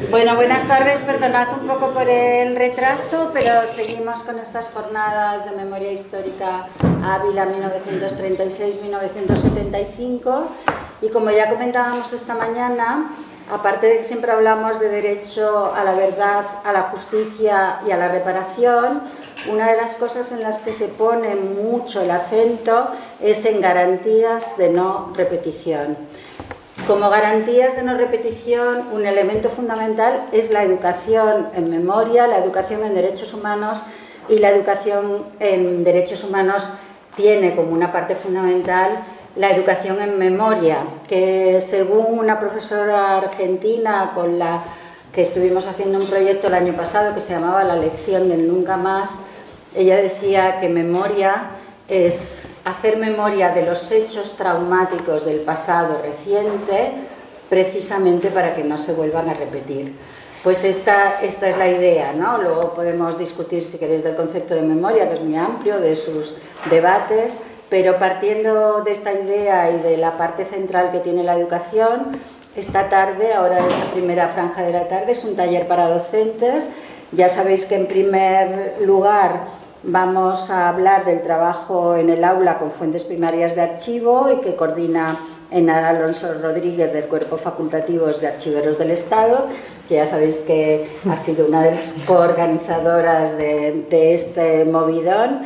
Bueno, buenas tardes, perdonad un poco por el retraso, pero seguimos con estas jornadas de memoria histórica Ávila 1936-1975 y como ya comentábamos esta mañana, aparte de que siempre hablamos de derecho a la verdad, a la justicia y a la reparación, una de las cosas en las que se pone mucho el acento es en garantías de no repetición. Como garantías de no repetición, un elemento fundamental es la educación en memoria, la educación en derechos humanos, y la educación en derechos humanos tiene como una parte fundamental la educación en memoria, que según una profesora argentina con la que estuvimos haciendo un proyecto el año pasado que se llamaba La lección del nunca más, ella decía que memoria es hacer memoria de los hechos traumáticos del pasado reciente, precisamente para que no se vuelvan a repetir. Pues esta es la idea, ¿no? Luego podemos discutir, si queréis, del concepto de memoria, que es muy amplio, de sus debates, pero partiendo de esta idea y de la parte central que tiene la educación, esta tarde, ahora en esta primera franja de la tarde, es un taller para docentes. Ya sabéis que en primer lugar vamos a hablar del trabajo en el aula con fuentes primarias de archivo y que coordina Enar Alonso Rodríguez del Cuerpo Facultativos de Archiveros del Estado, que ya sabéis que ha sido una de las coorganizadoras de este movidón.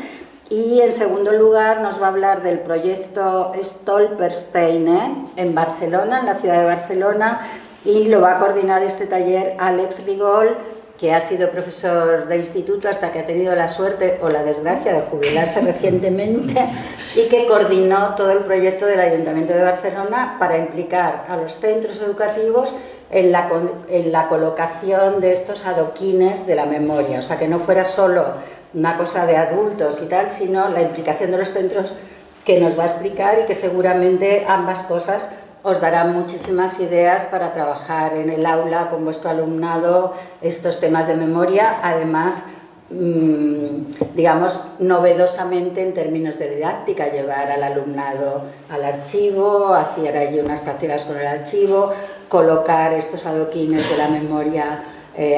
Y en segundo lugar nos va a hablar del proyecto Stolpersteine en Barcelona, en la ciudad de Barcelona, y lo va a coordinar este taller Àlex Rigol, que ha sido profesor de instituto hasta que ha tenido la suerte o la desgracia de jubilarse recientemente y que coordinó todo el proyecto del Ayuntamiento de Barcelona para implicar a los centros educativos en la colocación de estos adoquines de la memoria, o sea, que no fuera solo una cosa de adultos y tal, sino la implicación de los centros, que nos va a explicar y que seguramente ambas cosas os darán muchísimas ideas para trabajar en el aula con vuestro alumnado estos temas de memoria, además, digamos, novedosamente en términos de didáctica, llevar al alumnado al archivo, hacer allí unas prácticas con el archivo, colocar estos adoquines de la memoria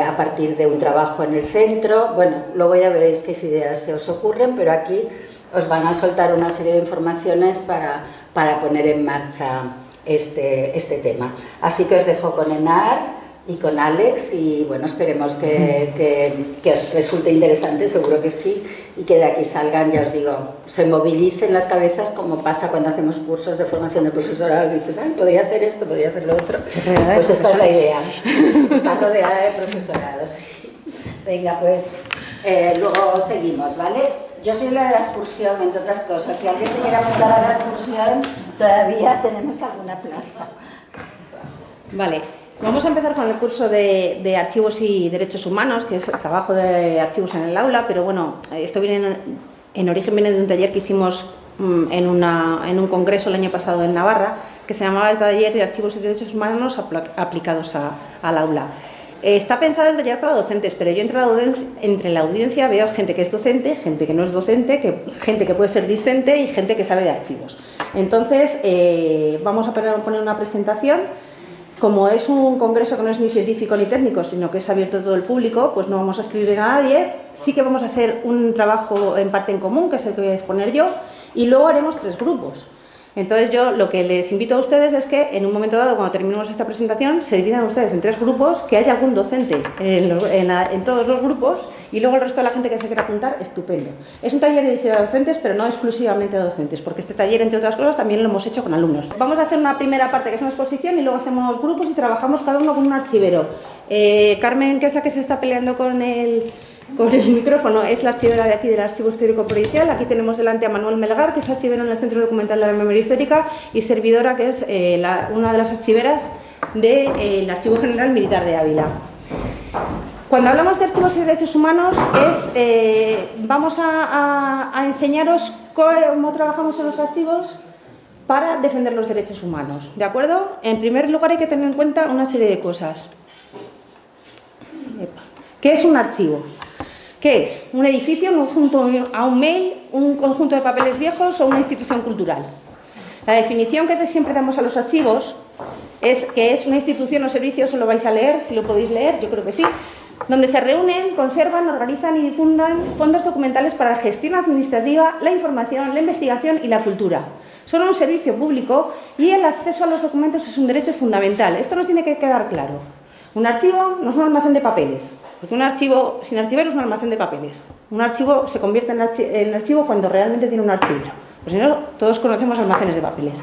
a partir de un trabajo en el centro. Bueno, luego ya veréis qué ideas se os ocurren, pero aquí os van a soltar una serie de informaciones para poner en marcha este tema. Así que os dejo con Enar y con Àlex y bueno, esperemos que os resulte interesante, seguro que sí, y que de aquí salgan, ya os digo, se movilicen las cabezas como pasa cuando hacemos cursos de formación de profesorado, y dices, ay, podría hacer esto, podría hacer lo otro. Pues esta es la idea, está rodeada de profesorados. Sí. Venga, pues luego seguimos, ¿vale? Yo soy la de la excursión, entre otras cosas. Si alguien se quiere apuntar a la excursión, todavía tenemos alguna plaza. Vale, vamos a empezar con el curso de Archivos y Derechos Humanos, que es el trabajo de archivos en el aula, pero bueno, esto viene en origen viene de un taller que hicimos en un congreso el año pasado en Navarra, que se llamaba el Taller de Archivos y Derechos Humanos aplicados al aula. Está pensado el taller para docentes, pero yo entre la audiencia veo gente que es docente, gente que no es docente, gente que puede ser discente y gente que sabe de archivos. Entonces, vamos a poner una presentación. Como es un congreso que no es ni científico ni técnico, sino que es abierto a todo el público, pues no vamos a escribir a nadie. Sí que vamos a hacer un trabajo en parte en común, que es el que voy a exponer yo, y luego haremos 3 grupos. Entonces yo lo que les invito a ustedes es que en un momento dado, cuando terminemos esta presentación, se dividan ustedes en 3 grupos, que haya algún docente en todos los grupos y luego el resto de la gente que se quiera apuntar, estupendo. Es un taller dirigido a docentes, pero no exclusivamente a docentes, porque este taller, entre otras cosas, también lo hemos hecho con alumnos. Vamos a hacer una primera parte que es una exposición y luego hacemos grupos y trabajamos cada uno con un archivero. Carmen, que es la que se está peleando con el micrófono, es la archivera de aquí del Archivo Histórico Provincial. Aquí tenemos delante a Manuel Melgar, que es archivero en el Centro Documental de la Memoria Histórica, y servidora, que es una de las archiveras del Archivo General Militar de Ávila. Cuando hablamos de archivos y derechos humanos, vamos a enseñaros cómo trabajamos en los archivos para defender los derechos humanos, ¿de acuerdo? En primer lugar hay que tener en cuenta una serie de cosas. ¿Qué es un archivo? ¿Qué es? ¿Un edificio, un conjunto a un mail, un conjunto de papeles viejos o una institución cultural? La definición que siempre damos a los archivos que es una institución o servicio, ¿eso lo vais a leer? Si lo podéis leer, yo creo que sí, donde se reúnen, conservan, organizan y difundan fondos documentales para la gestión administrativa, la información, la investigación y la cultura. Son un servicio público y el acceso a los documentos es un derecho fundamental. Esto nos tiene que quedar claro. Un archivo no es un almacén de papeles, porque un archivo sin archivero es un almacén de papeles. Un archivo se convierte en archivo cuando realmente tiene un archivero. Pues si no, todos conocemos almacenes de papeles.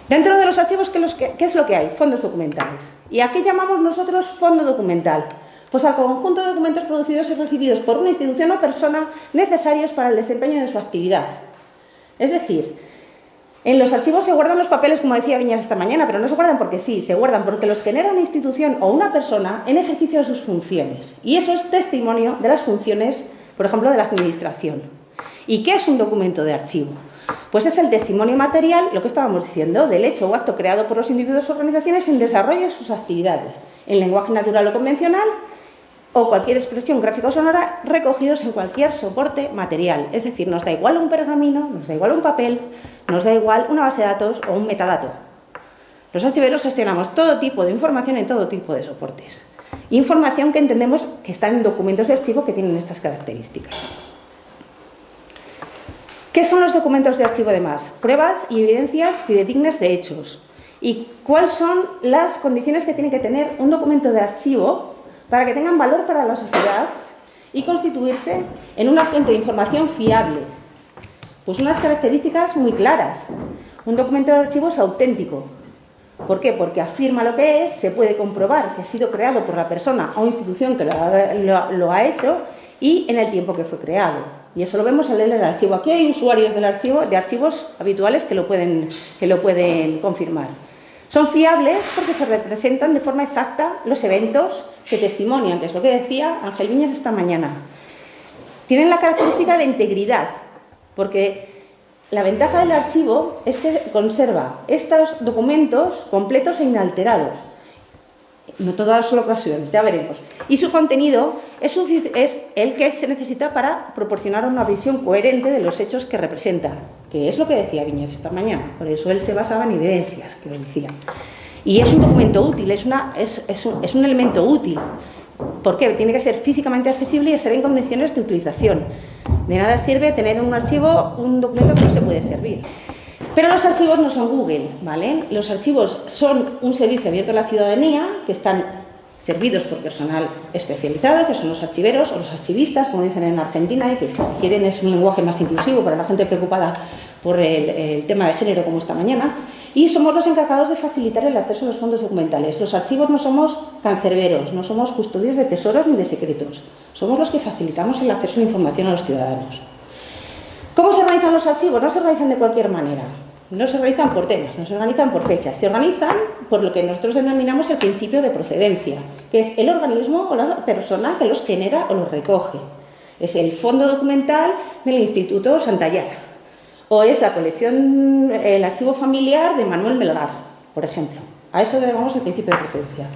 Dentro de los archivos, ¿qué es lo que hay? Fondos documentales. ¿Y a qué llamamos nosotros fondo documental? Pues al conjunto de documentos producidos y recibidos por una institución o persona necesarios para el desempeño de su actividad. Es decir, en los archivos se guardan los papeles, como decía Viñas esta mañana, pero no se guardan porque sí, se guardan porque los genera una institución o una persona en ejercicio de sus funciones. Y eso es testimonio de las funciones, por ejemplo, de la administración. ¿Y qué es un documento de archivo? Pues es el testimonio material, lo que estábamos diciendo, del hecho o acto creado por los individuos o organizaciones en desarrollo de sus actividades, en lenguaje natural o convencional, o cualquier expresión gráfica o sonora recogidos en cualquier soporte material. Es decir, nos da igual un pergamino, nos da igual un papel, nos da igual una base de datos o un metadato. Los archiveros gestionamos todo tipo de información en todo tipo de soportes. Información que entendemos que está en documentos de archivo que tienen estas características. ¿Qué son los documentos de archivo además? Pruebas y evidencias fidedignas de hechos. ¿Y cuáles son las condiciones que tiene que tener un documento de archivo para que tengan valor para la sociedad y constituirse en una fuente de información fiable? Pues unas características muy claras. Un documento de archivo es auténtico. ¿Por qué? Porque afirma lo que es, se puede comprobar que ha sido creado por la persona o institución que lo ha hecho y en el tiempo que fue creado. Y eso lo vemos al leer el archivo. Aquí hay usuarios del archivo, de archivos habituales que lo pueden confirmar. Son fiables porque se representan de forma exacta los eventos que testimonian, que es lo que decía Ángel Viñas esta mañana. Tienen la característica de integridad, porque la ventaja del archivo es que conserva estos documentos completos e inalterados. No todas las ocasiones, ya veremos. Y su contenido es el que se necesita para proporcionar una visión coherente de los hechos que representa, que es lo que decía Viñas esta mañana. Por eso él se basaba en evidencias, que decía. Y es un documento útil, es un elemento útil. ¿Por qué? Tiene que ser físicamente accesible y estar en condiciones de utilización. De nada sirve tener en un archivo un documento que no se puede servir. Pero los archivos no son Google, ¿vale? Los archivos son un servicio abierto a la ciudadanía, que están servidos por personal especializado, que son los archiveros o los archivistas, como dicen en Argentina, y que si quieren es un lenguaje más inclusivo para la gente preocupada por el tema de género, como esta mañana, y somos los encargados de facilitar el acceso a los fondos documentales. Los archivos no somos cancerberos, no somos custodios de tesoros ni de secretos, somos los que facilitamos el acceso a la información a los ciudadanos. ¿Cómo se organizan los archivos? No se organizan de cualquier manera. No se organizan por temas, no se organizan por fechas. Se organizan por lo que nosotros denominamos el principio de procedencia, que es el organismo o la persona que los genera o los recoge. Es el fondo documental del Instituto Santayana. O es la colección, el archivo familiar de Manuel Melgar, por ejemplo. A eso debemos el principio de procedencia.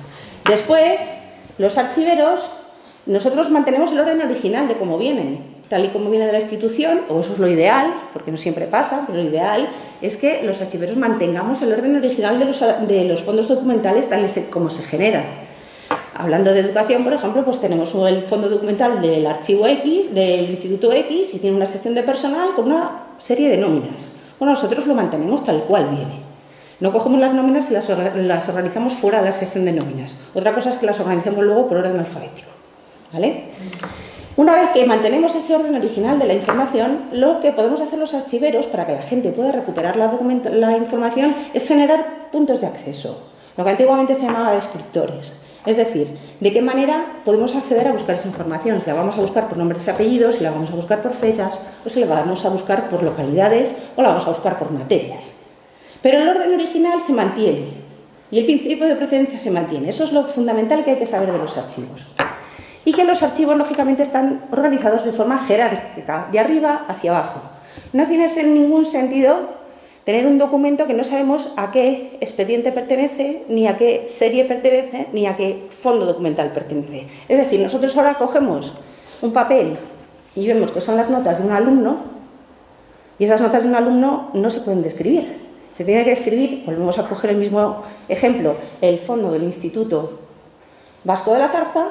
Después, los archiveros, nosotros mantenemos el orden original de cómo vienen, tal y como viene de la institución, o eso es lo ideal, porque no siempre pasa, pero lo ideal es que los archiveros mantengamos el orden original de los fondos documentales tal como se generan. Hablando de educación, por ejemplo, pues tenemos el fondo documental del archivo X, del Instituto X, y tiene una sección de personal con una serie de nóminas. Bueno, nosotros lo mantenemos tal cual viene. No cogemos las nóminas y las organizamos fuera de la sección de nóminas. Otra cosa es que las organicemos luego por orden alfabético, ¿vale? Una vez que mantenemos ese orden original de la información, lo que podemos hacer los archiveros para que la gente pueda recuperar la información es generar puntos de acceso, lo que antiguamente se llamaba descriptores. Es decir, de qué manera podemos acceder a buscar esa información. Si la vamos a buscar por nombres y apellidos, si la vamos a buscar por fechas, o si la vamos a buscar por localidades, o la vamos a buscar por materias. Pero el orden original se mantiene y el principio de procedencia se mantiene. Eso es lo fundamental que hay que saber de los archivos. Y que los archivos, lógicamente, están organizados de forma jerárquica, de arriba hacia abajo. No tiene ningún sentido tener un documento que no sabemos a qué expediente pertenece, ni a qué serie pertenece, ni a qué fondo documental pertenece. Es decir, nosotros ahora cogemos un papel y vemos que son las notas de un alumno, y esas notas de un alumno no se pueden describir. Se tiene que escribir, volvemos a coger el mismo ejemplo, el fondo del Instituto Vasco de la Zarza,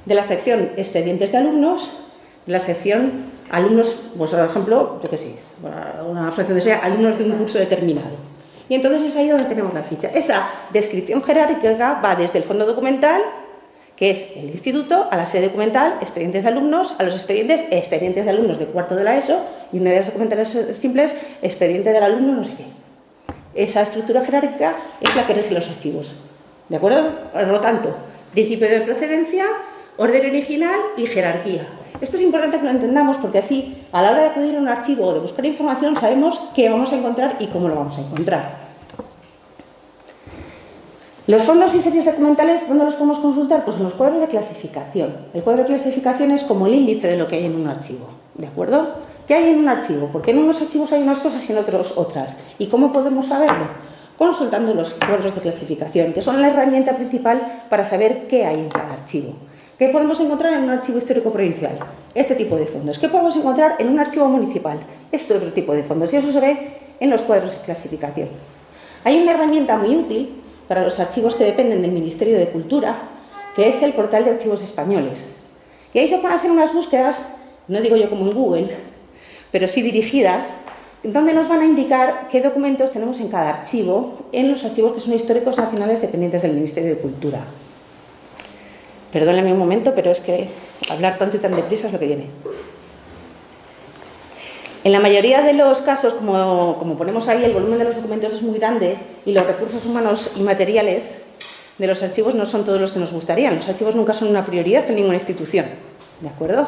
de la sección expedientes de alumnos, de la sección alumnos, pues por ejemplo, yo qué sé, una fracción de alumnos de un curso determinado. Y entonces es ahí donde tenemos la ficha. Esa descripción jerárquica va desde el fondo documental, que es el instituto, a la sede documental, expedientes de alumnos, a los expedientes de alumnos de cuarto de la ESO, y unidades documentales simples, expediente del alumno no sé qué. Esa estructura jerárquica es la que rige los archivos, ¿de acuerdo? Por lo tanto, principio de procedencia, orden original y jerarquía. Esto es importante que lo entendamos porque así, a la hora de acudir a un archivo o de buscar información, sabemos qué vamos a encontrar y cómo lo vamos a encontrar. Los fondos y series documentales, ¿dónde los podemos consultar? Pues en los cuadros de clasificación. El cuadro de clasificación es como el índice de lo que hay en un archivo, ¿de acuerdo? ¿Qué hay en un archivo? Porque en unos archivos hay unas cosas y en otros otras. ¿Y cómo podemos saberlo? Consultando los cuadros de clasificación, que son la herramienta principal para saber qué hay en cada archivo. ¿Qué podemos encontrar en un archivo histórico provincial? Este tipo de fondos. ¿Qué podemos encontrar en un archivo municipal? Este otro tipo de fondos. Y eso se ve en los cuadros de clasificación. Hay una herramienta muy útil para los archivos que dependen del Ministerio de Cultura, que es el portal de archivos españoles. Y ahí se pueden hacer unas búsquedas, no digo yo como en Google, pero sí dirigidas, donde nos van a indicar qué documentos tenemos en cada archivo, en los archivos que son históricos nacionales dependientes del Ministerio de Cultura. Perdónenme un momento, pero es que hablar tanto y tan deprisa es lo que viene. En la mayoría de los casos, como ponemos ahí, el volumen de los documentos es muy grande y los recursos humanos y materiales de los archivos no son todos los que nos gustarían. Los archivos nunca son una prioridad en ninguna institución, ¿de acuerdo?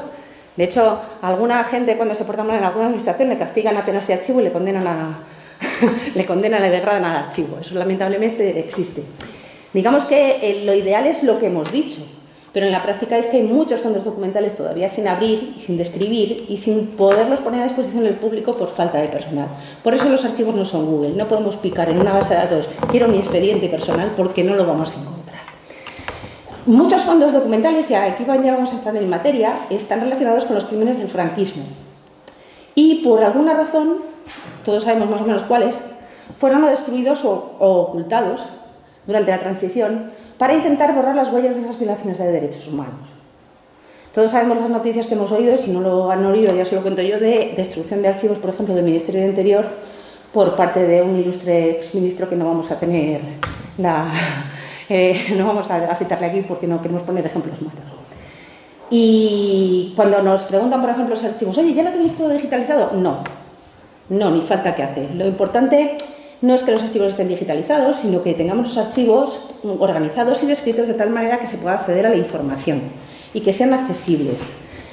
De hecho, a alguna gente cuando se porta mal en alguna administración le castigan apenas de archivo y le condenan, le degradan al archivo. Eso lamentablemente existe. Digamos que lo ideal es lo que hemos dicho. Pero en la práctica es que hay muchos fondos documentales todavía sin abrir y sin describir y sin poderlos poner a disposición del público por falta de personal. Por eso los archivos no son Google. No podemos picar en una base de datos quiero mi expediente personal porque no lo vamos a encontrar. Muchos fondos documentales, ya aquí ya vamos a entrar en materia, están relacionados con los crímenes del franquismo. Y por alguna razón, todos sabemos más o menos cuáles, fueron o destruidos o ocultados durante la transición para intentar borrar las huellas de esas violaciones de derechos humanos. Todos sabemos las noticias que hemos oído, y si no lo han oído ya se lo cuento yo, de destrucción de archivos, por ejemplo, del Ministerio de Interior por parte de un ilustre exministro que no vamos a tener no vamos a citarle aquí porque no queremos poner ejemplos malos. Y cuando nos preguntan, por ejemplo, los archivos, oye, ¿ya lo tenéis todo digitalizado? No, ni falta que hacer. Lo importante no es que los archivos estén digitalizados, sino que tengamos los archivos organizados y descritos de tal manera que se pueda acceder a la información y que sean accesibles.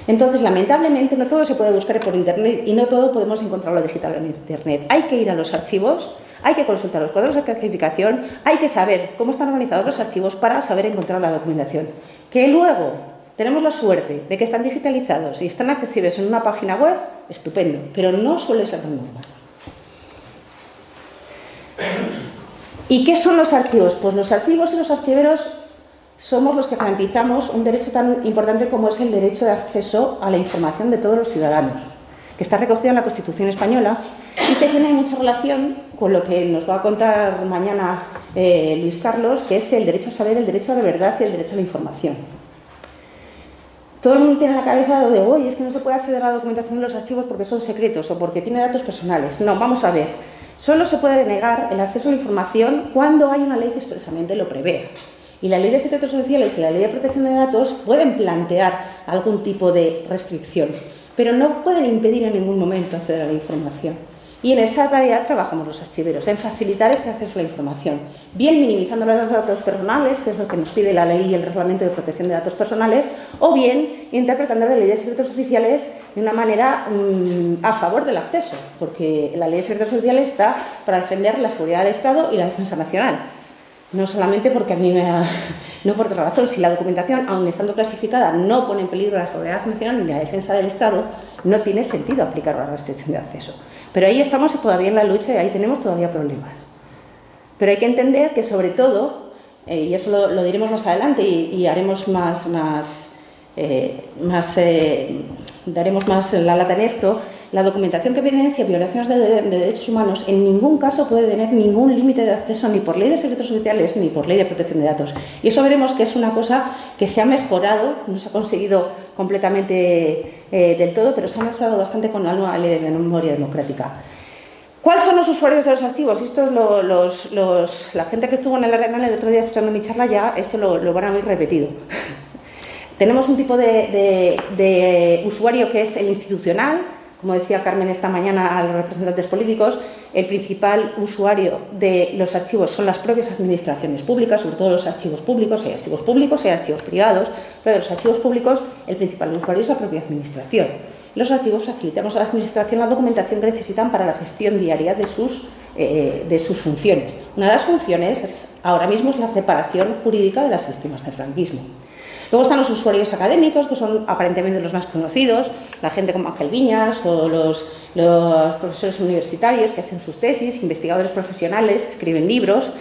Entonces, lamentablemente, no todo se puede buscar por Internet y no todo podemos encontrarlo digital en Internet. Hay que ir a los archivos, hay que consultar los cuadros de clasificación, hay que saber cómo están organizados los archivos para saber encontrar la documentación. Que luego tenemos la suerte de que están digitalizados y están accesibles en una página web, estupendo, pero no suele ser normal. ¿Y qué son los archivos? Pues los archivos y los archiveros somos los que garantizamos un derecho tan importante como es el derecho de acceso a la información de todos los ciudadanos, que está recogido en la Constitución española y que tiene mucha relación con lo que nos va a contar mañana Luis Carlos, que es el derecho a saber, el derecho a la verdad y el derecho a la información. Todo el mundo tiene en la cabeza de, oye, es que no se puede acceder a la documentación de los archivos porque son secretos o porque tiene datos personales. No, vamos a ver. Solo se puede denegar el acceso a la información cuando hay una ley que expresamente lo prevea. Y la Ley de Secretos Sociales y la Ley de Protección de Datos pueden plantear algún tipo de restricción, pero no pueden impedir en ningún momento acceder a la información. Y en esa tarea trabajamos los archiveros, en facilitar ese acceso a la información, bien minimizando los datos personales, que es lo que nos pide la ley y el reglamento de protección de datos personales, o bien interpretando la ley de secretos oficiales de una manera a favor del acceso, porque la ley de secretos oficiales está para defender la seguridad del Estado y la defensa nacional. No solamente porque a mí no por otra razón, si la documentación, aun estando clasificada, no pone en peligro la seguridad nacional ni la defensa del Estado, no tiene sentido aplicar una restricción de acceso. Pero ahí estamos todavía en la lucha y ahí tenemos todavía problemas. Pero hay que entender que sobre todo, y eso lo diremos más adelante y haremos daremos más la lata en esto, la documentación que evidencia violaciones de derechos humanos en ningún caso puede tener ningún límite de acceso ni por ley de secretos oficiales ni por ley de protección de datos. Y eso veremos que es una cosa que se ha mejorado, no se ha conseguido completamente del todo, pero se ha mejorado bastante con la nueva ley de memoria democrática. ¿Cuáles son los usuarios de los archivos? Esto es la gente que estuvo en el Arenal el otro día escuchando mi charla ya, esto lo van a oír repetido. Tenemos un tipo de usuario que es el institucional, como decía Carmen esta mañana a los representantes políticos, el principal usuario de los archivos son las propias administraciones públicas, sobre todo los archivos públicos, hay archivos privados, pero de los archivos públicos el principal usuario es la propia administración. Los archivos facilitamos a la administración la documentación que necesitan para la gestión diaria de sus funciones. Una de las funciones ahora mismo es la reparación jurídica de las víctimas del franquismo. Luego están los usuarios académicos, que son aparentemente los más conocidos, la gente como Ángel Viñas o los profesores universitarios que hacen sus tesis, investigadores profesionales, escriben libros.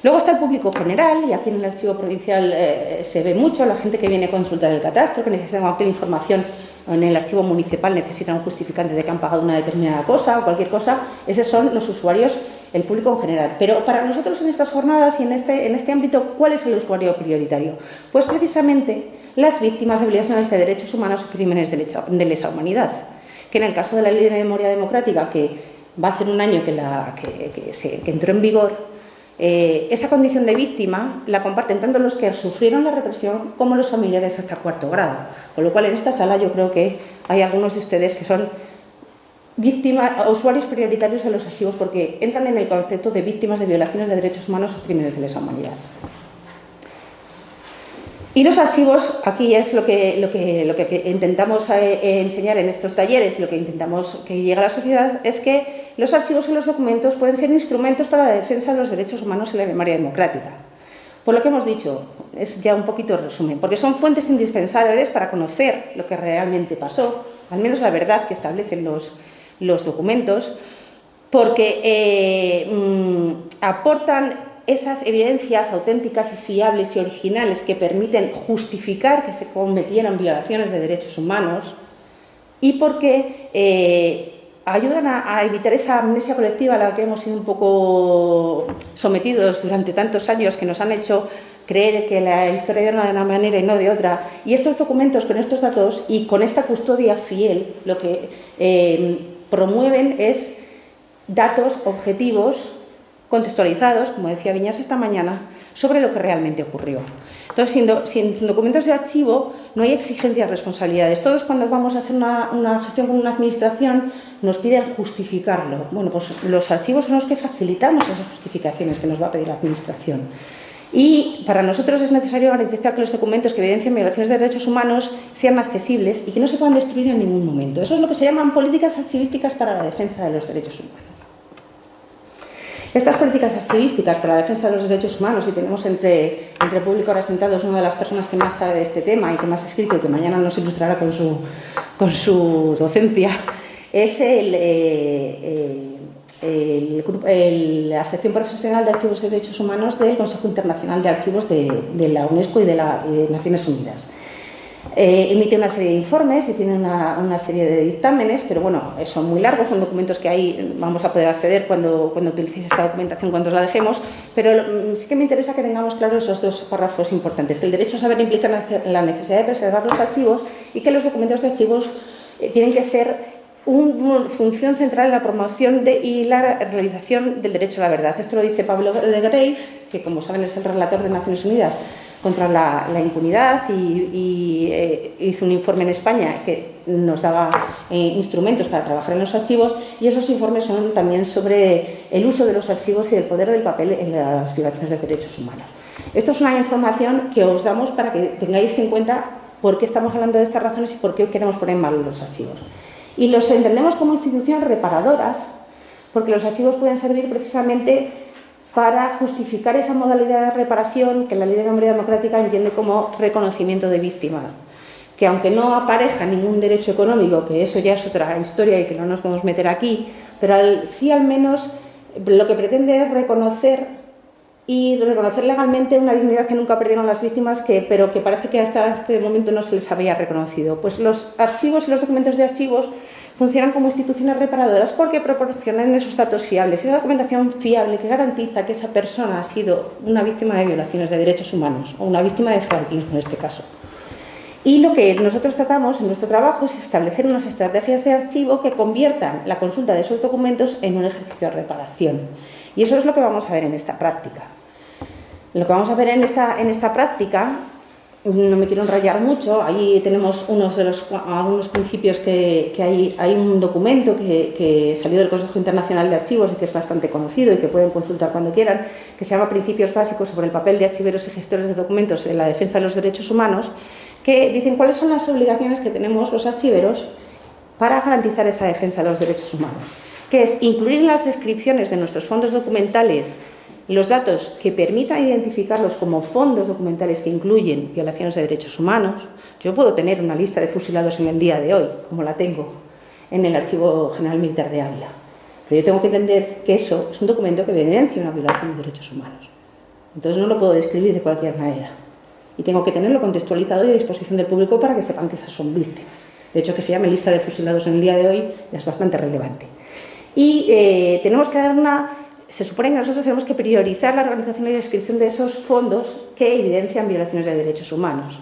Luego está el público general, y aquí en el archivo provincial se ve mucho, la gente que viene a consultar el catastro, que necesita cualquier información. En el archivo municipal necesitan un justificante de que han pagado una determinada cosa o cualquier cosa. Esos son los usuarios, el público en general. Pero para nosotros en estas jornadas y en este ámbito, ¿cuál es el usuario prioritario? Pues precisamente las víctimas de violaciones de derechos humanos o crímenes de lesa humanidad. Que en el caso de la Ley de Memoria Democrática, que va a hacer un año que entró en vigor, esa condición de víctima la comparten tanto los que sufrieron la represión como los familiares hasta cuarto grado. Con lo cual, en esta sala yo creo que hay algunos de ustedes que son usuarios prioritarios de los archivos porque entran en el concepto de víctimas de violaciones de derechos humanos o crímenes de lesa humanidad. Y los archivos, aquí es lo que intentamos enseñar en estos talleres y lo que intentamos que llegue a la sociedad, es que los archivos y los documentos pueden ser instrumentos para la defensa de los derechos humanos y la memoria democrática. Por lo que hemos dicho, es ya un poquito el resumen, porque son fuentes indispensables para conocer lo que realmente pasó, al menos la verdad que establecen los documentos, porque aportan esas evidencias auténticas y fiables y originales que permiten justificar que se cometieron violaciones de derechos humanos y porque ayudan a evitar esa amnesia colectiva a la que hemos sido un poco sometidos durante tantos años, que nos han hecho creer que la historia era de una manera y no de otra. Y estos documentos con estos datos y con esta custodia fiel lo que promueven es datos objetivos, contextualizados, como decía Viñas esta mañana, sobre lo que realmente ocurrió. Entonces, sin documentos de archivo no hay exigencias de responsabilidades. Todos cuando vamos a hacer una gestión con una administración nos piden justificarlo. Bueno, pues los archivos son los que facilitamos esas justificaciones que nos va a pedir la administración. Y para nosotros es necesario garantizar que los documentos que evidencian violaciones de derechos humanos sean accesibles y que no se puedan destruir en ningún momento. Eso es lo que se llaman políticas archivísticas para la defensa de los derechos humanos. Estas políticas archivísticas para la defensa de los derechos humanos, y tenemos entre el público ahora sentados una de las personas que más sabe de este tema y que más ha escrito y que mañana nos ilustrará con su docencia, es la sección profesional de archivos y derechos humanos del Consejo Internacional de Archivos de la UNESCO y de Naciones Unidas. Emite una serie de informes y tiene una serie de dictámenes, pero bueno, son muy largos, son documentos que ahí vamos a poder acceder cuando utilicéis esta documentación, cuando os la dejemos, pero sí que me interesa que tengamos claros esos dos párrafos importantes, que el derecho a saber implica la necesidad de preservar los archivos y que los documentos de archivos tienen que ser una función central en la promoción y la realización del derecho a la verdad. Esto lo dice Pablo de Grave, que como saben es el relator de Naciones Unidas contra la impunidad y hizo un informe en España que nos daba instrumentos para trabajar en los archivos, y esos informes son también sobre el uso de los archivos y el poder del papel en las violaciones de derechos humanos. Esto es una información que os damos para que tengáis en cuenta por qué estamos hablando de estas razones y por qué queremos poner en valor los archivos. Y los entendemos como instituciones reparadoras porque los archivos pueden servir precisamente para justificar esa modalidad de reparación que la Ley de Memoria Democrática entiende como reconocimiento de víctima, que aunque no apareja ningún derecho económico, que eso ya es otra historia y que no nos podemos meter aquí, pero sí al menos lo que pretende es reconocer legalmente una dignidad que nunca perdieron las víctimas, pero que parece que hasta este momento no se les había reconocido. Pues los archivos y los documentos de archivos funcionan como instituciones reparadoras porque proporcionan esos datos fiables, esa documentación fiable que garantiza que esa persona ha sido una víctima de violaciones de derechos humanos o una víctima de franquismo en este caso. Y lo que nosotros tratamos en nuestro trabajo es establecer unas estrategias de archivo que conviertan la consulta de esos documentos en un ejercicio de reparación. Y eso es lo que vamos a ver en esta práctica. Lo que vamos a ver en esta práctica, no me quiero enrollar mucho, ahí tenemos algunos principios que hay un documento que salió del Consejo Internacional de Archivos y que es bastante conocido y que pueden consultar cuando quieran, que se llama Principios Básicos sobre el papel de archiveros y gestores de documentos en la defensa de los derechos humanos, que dicen cuáles son las obligaciones que tenemos los archiveros para garantizar esa defensa de los derechos humanos, que es incluir en las descripciones de nuestros fondos documentales los datos que permitan identificarlos como fondos documentales que incluyen violaciones de derechos humanos. Yo puedo tener una lista de fusilados en el día de hoy, como la tengo en el Archivo General Militar de Ávila, pero yo tengo que entender que eso es un documento que evidencia una violación de derechos humanos. Entonces no lo puedo describir de cualquier manera. Y tengo que tenerlo contextualizado y a disposición del público para que sepan que esas son víctimas. De hecho, que se llame lista de fusilados en el día de hoy es bastante relevante. Y tenemos que dar se supone que nosotros tenemos que priorizar la organización y descripción de esos fondos que evidencian violaciones de derechos humanos.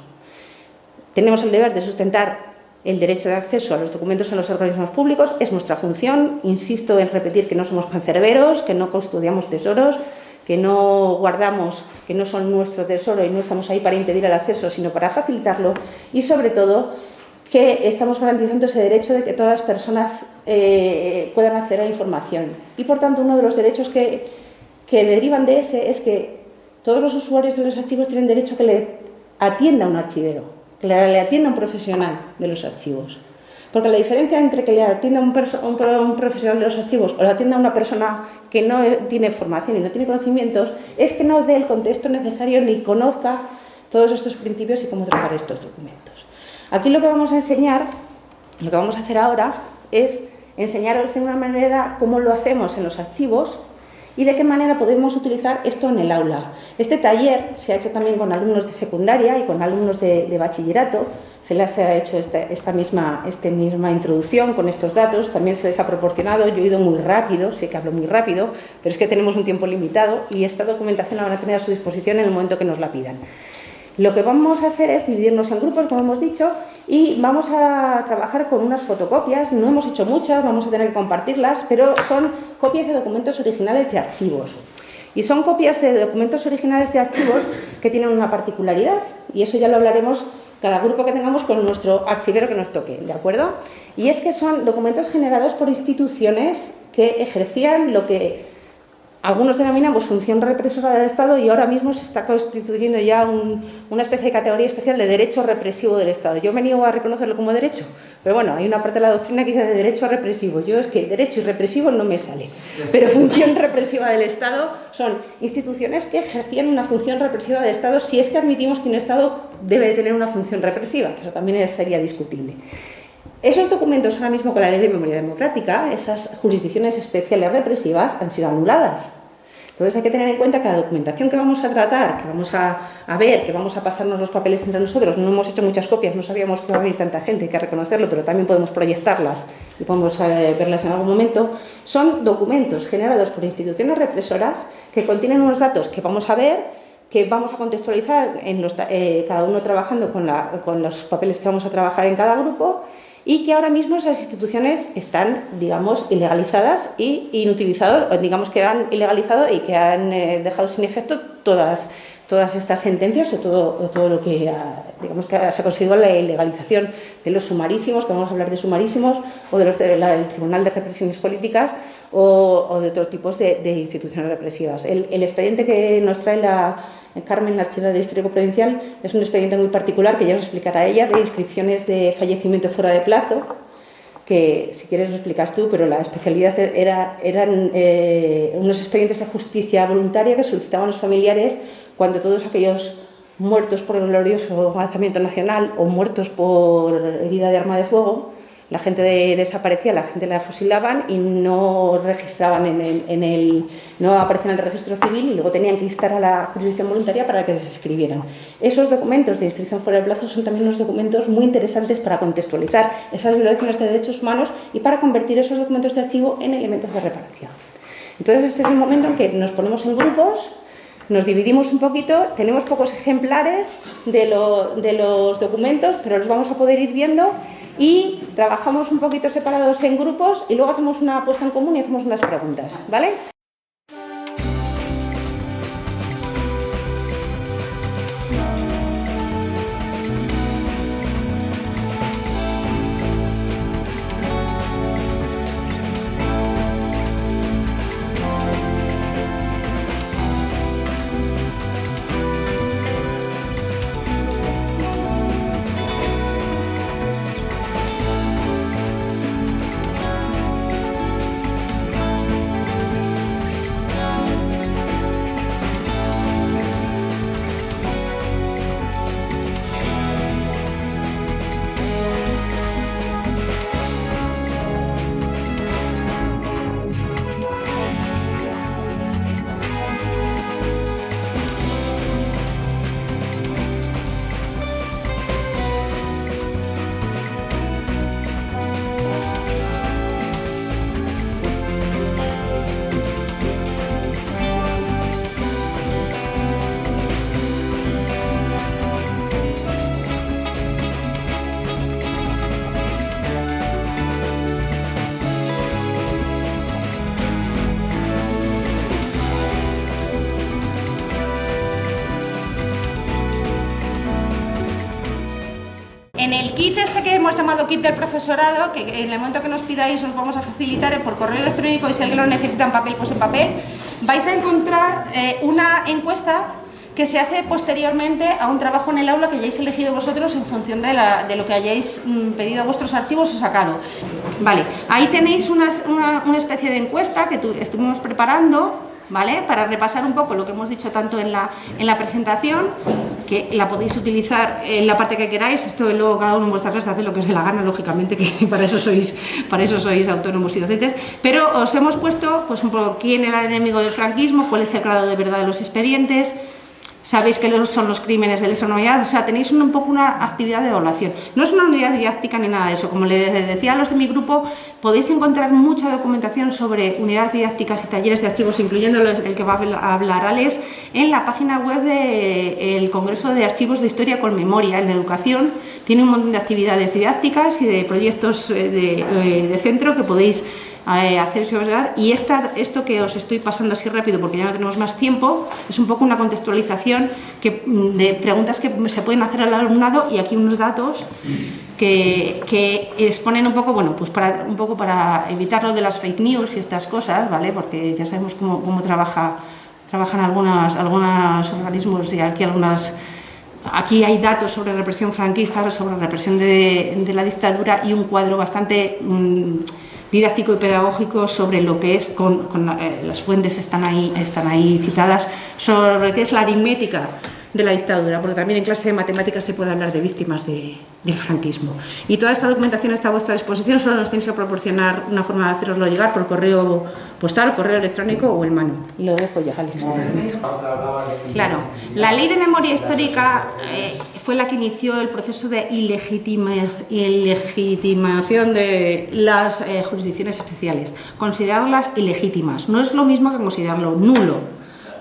Tenemos el deber de sustentar el derecho de acceso a los documentos en los organismos públicos, es nuestra función. Insisto en repetir que no somos cancerberos, que no custodiamos tesoros, que no guardamos, que no son nuestro tesoro y no estamos ahí para impedir el acceso, sino para facilitarlo, y sobre todo que estamos garantizando ese derecho de que todas las personas puedan acceder a la información. Y por tanto, uno de los derechos que derivan de ese es que todos los usuarios de los archivos tienen derecho a que le atienda un archivero, que le atienda un profesional de los archivos. Porque la diferencia entre que le atienda un profesional de los archivos o le atienda una persona que no tiene formación y no tiene conocimientos es que no dé el contexto necesario ni conozca todos estos principios y cómo tratar estos documentos. Aquí lo que vamos a enseñar, lo que vamos a hacer ahora es enseñaros de una manera cómo lo hacemos en los archivos y de qué manera podemos utilizar esto en el aula. Este taller se ha hecho también con alumnos de secundaria y con alumnos de bachillerato. Se les ha hecho esta misma introducción con estos datos, también se les ha proporcionado. Yo he ido muy rápido, sé que hablo muy rápido, pero es que tenemos un tiempo limitado y esta documentación la van a tener a su disposición en el momento que nos la pidan. Lo que vamos a hacer es dividirnos en grupos, como hemos dicho, y vamos a trabajar con unas fotocopias. No hemos hecho muchas, vamos a tener que compartirlas, pero son copias de documentos originales de archivos. Y son copias de documentos originales de archivos que tienen una particularidad, y eso ya lo hablaremos cada grupo que tengamos con nuestro archivero que nos toque, ¿de acuerdo? Y es que son documentos generados por instituciones que ejercían lo que algunos denominan función represora del Estado, y ahora mismo se está constituyendo ya una especie de categoría especial de derecho represivo del Estado. Yo me niego a reconocerlo como derecho, pero bueno, hay una parte de la doctrina que dice de derecho represivo. Yo es que derecho y represivo no me sale, pero función represiva del Estado son instituciones que ejercían una función represiva del Estado, si es que admitimos que un Estado debe de tener una función represiva, que eso también sería discutible. Esos documentos ahora mismo con la Ley de Memoria Democrática, esas jurisdicciones especiales represivas han sido anuladas. Entonces hay que tener en cuenta que la documentación que vamos a tratar, que vamos a ver, que vamos a pasarnos los papeles entre nosotros, no hemos hecho muchas copias, no sabíamos que iba a venir tanta gente, hay que reconocerlo, pero también podemos proyectarlas y podemos verlas en algún momento, son documentos generados por instituciones represoras que contienen unos datos que vamos a ver, que vamos a contextualizar, cada uno trabajando con los papeles que vamos a trabajar en cada grupo, y que ahora mismo esas instituciones están, digamos, ilegalizadas y inutilizadas, digamos que han ilegalizado y que han dejado sin efecto todas estas sentencias o todo lo que, digamos, que se ha conseguido la ilegalización de los sumarísimos, que vamos a hablar de sumarísimos, o del Tribunal de Represiones Políticas o de otros tipos de instituciones represivas. El expediente que nos trae Carmen, la archivera del Histórico Provincial, es un expediente muy particular que ya os explicará ella, de inscripciones de fallecimiento fuera de plazo, que si quieres lo explicas tú, pero la especialidad eran unos expedientes de justicia voluntaria que solicitaban los familiares cuando todos aquellos muertos por el glorioso alzamiento nacional o muertos por herida de arma de fuego la gente desaparecía, la gente la fusilaban y no registraban no aparecían en el registro civil y luego tenían que instar a la jurisdicción voluntaria para que se inscribieran. Esos documentos de inscripción fuera de plazo son también unos documentos muy interesantes para contextualizar esas violaciones de derechos humanos y para convertir esos documentos de archivo en elementos de reparación. Entonces este es el momento en que nos ponemos en grupos, nos dividimos un poquito, tenemos pocos ejemplares de los documentos, pero los vamos a poder ir viendo y trabajamos un poquito separados en grupos y luego hacemos una puesta en común y hacemos unas preguntas, ¿vale? En el kit este que hemos llamado kit del profesorado, que en el momento que nos pidáis os vamos a facilitar por correo electrónico y si alguien lo necesita en papel, pues en papel, vais a encontrar una encuesta que se hace posteriormente a un trabajo en el aula que hayáis elegido vosotros en función de lo que hayáis pedido a vuestros archivos o sacado. Vale, ahí tenéis una especie de encuesta que estuvimos preparando, ¿vale? Para repasar un poco lo que hemos dicho tanto en la presentación, que la podéis utilizar en la parte que queráis. Esto luego cada uno en vuestra clase hace lo que os dé la gana, lógicamente, que para eso sois autónomos y docentes, pero os hemos puesto pues un poco quién era el enemigo del franquismo, cuál es el grado de verdad de los expedientes. Sabéis que son los crímenes de lesa humanidad, o sea, tenéis un poco una actividad de evaluación. No es una unidad didáctica ni nada de eso, como les decía a los de mi grupo, podéis encontrar mucha documentación sobre unidades didácticas y talleres de archivos, incluyendo el que va a hablar Alex, en la página web del Congreso de Archivos de Historia con Memoria en la Educación. Tiene un montón de actividades didácticas y de proyectos de centro que podéis hacerse llegar, y esto que os estoy pasando así rápido porque ya no tenemos más tiempo es un poco una contextualización de preguntas que se pueden hacer al alumnado, y aquí unos datos que exponen un poco, bueno, pues para evitar lo de las fake news y estas cosas, ¿vale? Porque ya sabemos cómo trabajan algunos organismos, y aquí hay datos sobre represión franquista, sobre represión de la dictadura, y un cuadro bastante didáctico y pedagógico sobre lo que es, las fuentes están ahí citadas, sobre qué es la aritmética de la dictadura, porque también en clase de matemáticas se puede hablar de víctimas del franquismo. Y toda esta documentación está a vuestra disposición, solo nos tenéis que proporcionar una forma de haceroslo llegar por correo postal, correo electrónico o en mano. Y lo dejo ya, Alex. Claro, la Ley de Memoria Histórica fue la que inició el proceso de ilegitimación de las jurisdicciones especiales. Considerarlas ilegítimas no es lo mismo que considerarlo nulo.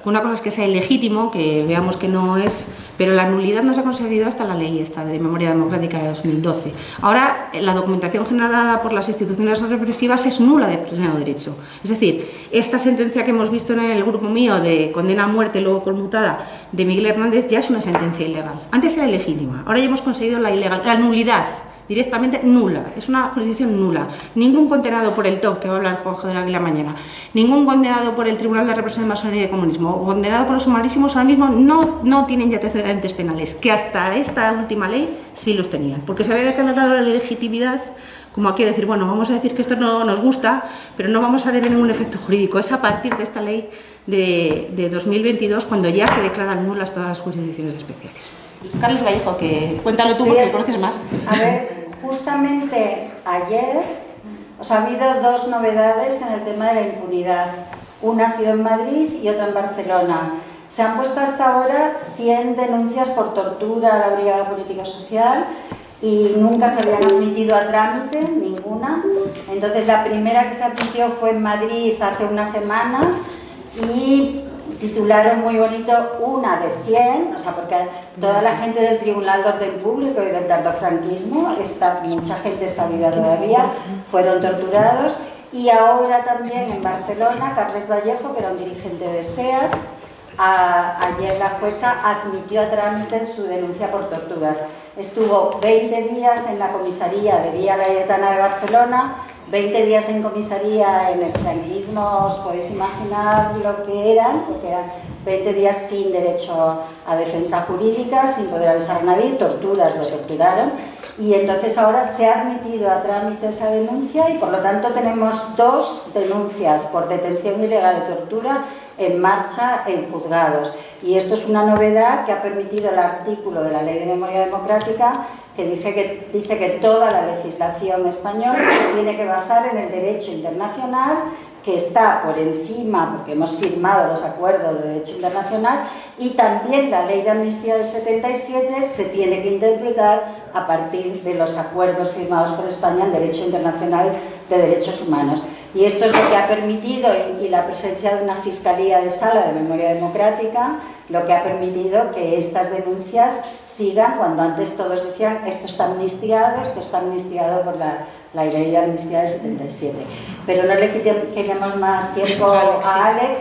Una cosa es que sea ilegítimo, que veamos que no es, pero la nulidad no se ha conseguido hasta la ley esta de Memoria Democrática de 2012. Ahora, la documentación generada por las instituciones represivas es nula de pleno derecho. Es decir, esta sentencia que hemos visto en el grupo mío de condena a muerte, luego conmutada, de Miguel Hernández, ya es una sentencia ilegal. Antes era ilegítima, ahora ya hemos conseguido la nulidad. Directamente nula, es una jurisdicción nula. Ningún condenado por el TOP, que va a hablar Juanjo de la Águila mañana, ningún condenado por el Tribunal de Represión de Masonería y Comunismo, o condenado por los sumarísimos, ahora mismo no tienen ya antecedentes penales, que hasta esta última ley sí los tenían, porque se había declarado la legitimidad, como aquí decir, bueno, vamos a decir que esto no nos gusta, pero no vamos a tener ningún efecto jurídico. Es a partir de esta ley de 2022 cuando ya se declaran nulas todas las jurisdicciones especiales. Carlos Vallejo, que cuéntalo tú, sí, porque conoces más. A ver, justamente ayer ha habido dos novedades en el tema de la impunidad. Una ha sido en Madrid y otra en Barcelona. Se han puesto hasta ahora 100 denuncias por tortura a la Brigada Político-Social y nunca se habían admitido a trámite, ninguna. Entonces la primera que se admitió fue en Madrid hace una semana y titularon muy bonito una de 100, porque toda la gente del Tribunal de Orden Público y del tardofranquismo, mucha gente está viva todavía, fueron torturados. Y ahora también en Barcelona, Carles Vallejo, que era un dirigente de SEAT, ayer la jueza admitió a trámite su denuncia por torturas. Estuvo 20 días en la comisaría de Vía Laietana de Barcelona, 20 días en comisaría en el franquismo, os podéis imaginar lo que eran, porque eran 20 días sin derecho a defensa jurídica, sin poder avisar a nadie, torturas, lo torturaron, y entonces ahora se ha admitido a trámite esa denuncia y por lo tanto tenemos dos denuncias por detención ilegal de tortura en marcha en juzgados. Y esto es una novedad que ha permitido el artículo de la Ley de Memoria Democrática que dice que toda la legislación española se tiene que basar en el derecho internacional, que está por encima, porque hemos firmado los acuerdos de derecho internacional, y también la Ley de Amnistía del 77 se tiene que interpretar a partir de los acuerdos firmados por España en derecho internacional de derechos humanos. Y esto es lo que ha permitido, y la presencia de una Fiscalía de Sala de Memoria Democrática, lo que ha permitido que estas denuncias sigan, cuando antes todos decían esto está amnistiado por la Ley de Amnistía del 77. Pero no le quitemos más tiempo a Alex.